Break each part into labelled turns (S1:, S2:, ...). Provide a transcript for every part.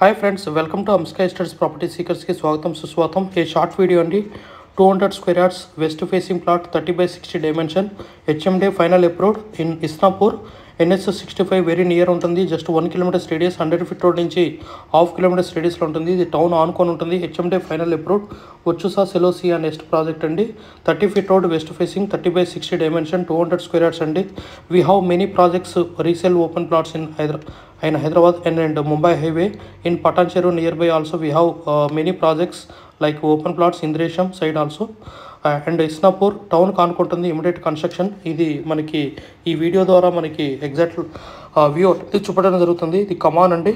S1: Hi friends, welcome to అంస్కా estates property సీకర్స్కి స్వాగతం సుస్వాగతం. ఈ షార్ట్ వీడియో అండి. 200 square yards west facing plot 30/60 dimension HMDA final approved in Isnapur. NH65 very near ఉంటుంది. Just 1 kilometers radius, 100 feet road నుంచి 1/2 kilometers రేడియస్లో ఉంటుంది. ఇది టౌన్ ఆనుకొని ఉంటుంది. హెచ్ఎండే ఫైనల్ అప్రూవ్డ్ వచ్చుసా సెలోసియా నెక్స్ట్ ప్రాజెక్ట్ అండి. 30 feet road west facing 30/60 dimension 200 square yards అండి. We have many projects resale open plots in Hyderabad and Mumbai highway. In Patancheru nearby also we have many projects like open plots Indresham side also and Isnapur town కానుకుంటుంది. Immediate construction. ఇది మనకి ఈ video ద్వారా మనకి exact view చూపడం జరుగుతుంది. ఇది common అండి.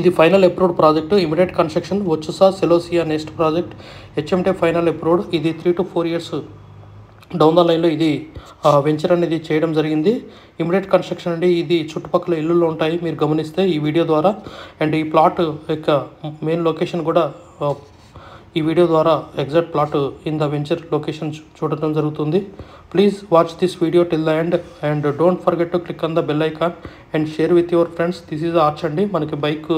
S1: ఇది final approved project. Immediate construction వచ్చుసా సెలోసియా next project HMDA final approved. ఇది 3 to 4 years డౌన్ ద లైన్లో ఇది వెంచర్ అనేది చేయడం జరిగింది. ఇమిడియట్ కన్స్ట్రక్షన్ అండి. ఇది చుట్టుపక్కల ఇల్లులు ఉంటాయి మీరు గమనిస్తే ఈ వీడియో ద్వారా. అండ్ ఈ ప్లాట్ యొక్క మెయిన్ లొకేషన్ కూడా ఈ వీడియో ద్వారా exact plot in the venture location చూడటం జరుగుతుంది. Please watch this video till the end and don't forget to click on the bell icon and share with your friends. This is arch అండి. మనకి bike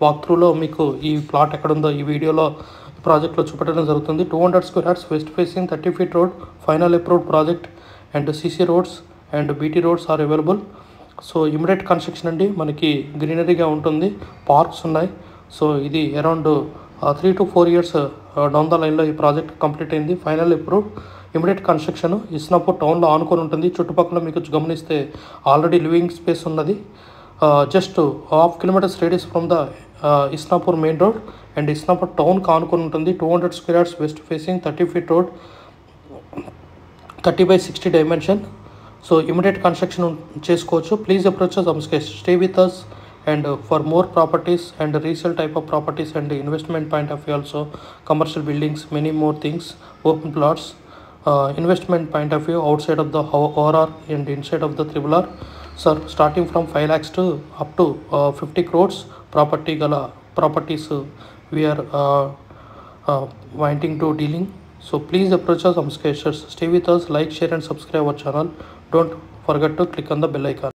S1: walk త్రూలో మీకు ఈ plot ఎక్కడుందో ఈ వీడియోలో ప్రాజెక్ట్లో చూపడం జరుగుతుంది. 200 square yards west facing 30 feet road final approved project and CC roads and BT roads are available. So immediate construction అండి. మనకి గ్రీనరీగా ఉంటుంది, పార్క్స్ ఉన్నాయి. సో ఇది around 3 to 4 years down the లైన్లో ఈ ప్రాజెక్ట్ కంప్లీట్ అయింది. Final approved immediate construction. Isnapur టౌన్లో ఆనుకొని ఉంటుంది. చుట్టుపక్కల మీకు గమనిస్తే ఆల్రెడీ లివింగ్ స్పేస్ ఉన్నది. Just 1/2 kilometers radius from the Isnapur main road and Isnapur town కానుకొని ఉంటుంది. 200 square yards west facing 30 feet road 30/60 dimension. So immediate construction చేసుకోవచ్చు. Please approach us, stay with us and for more properties and resale type of properties and investment point of view also, commercial buildings, many more things, open plots, investment point of view outside of the ORR and inside of the RRR. Sir, starting from 5 lakhs to up to 50 crores property gala properties we are wanting to dealing. So please approach us, stay with us, like, share and subscribe our channel. Don't forget to click on the bell icon.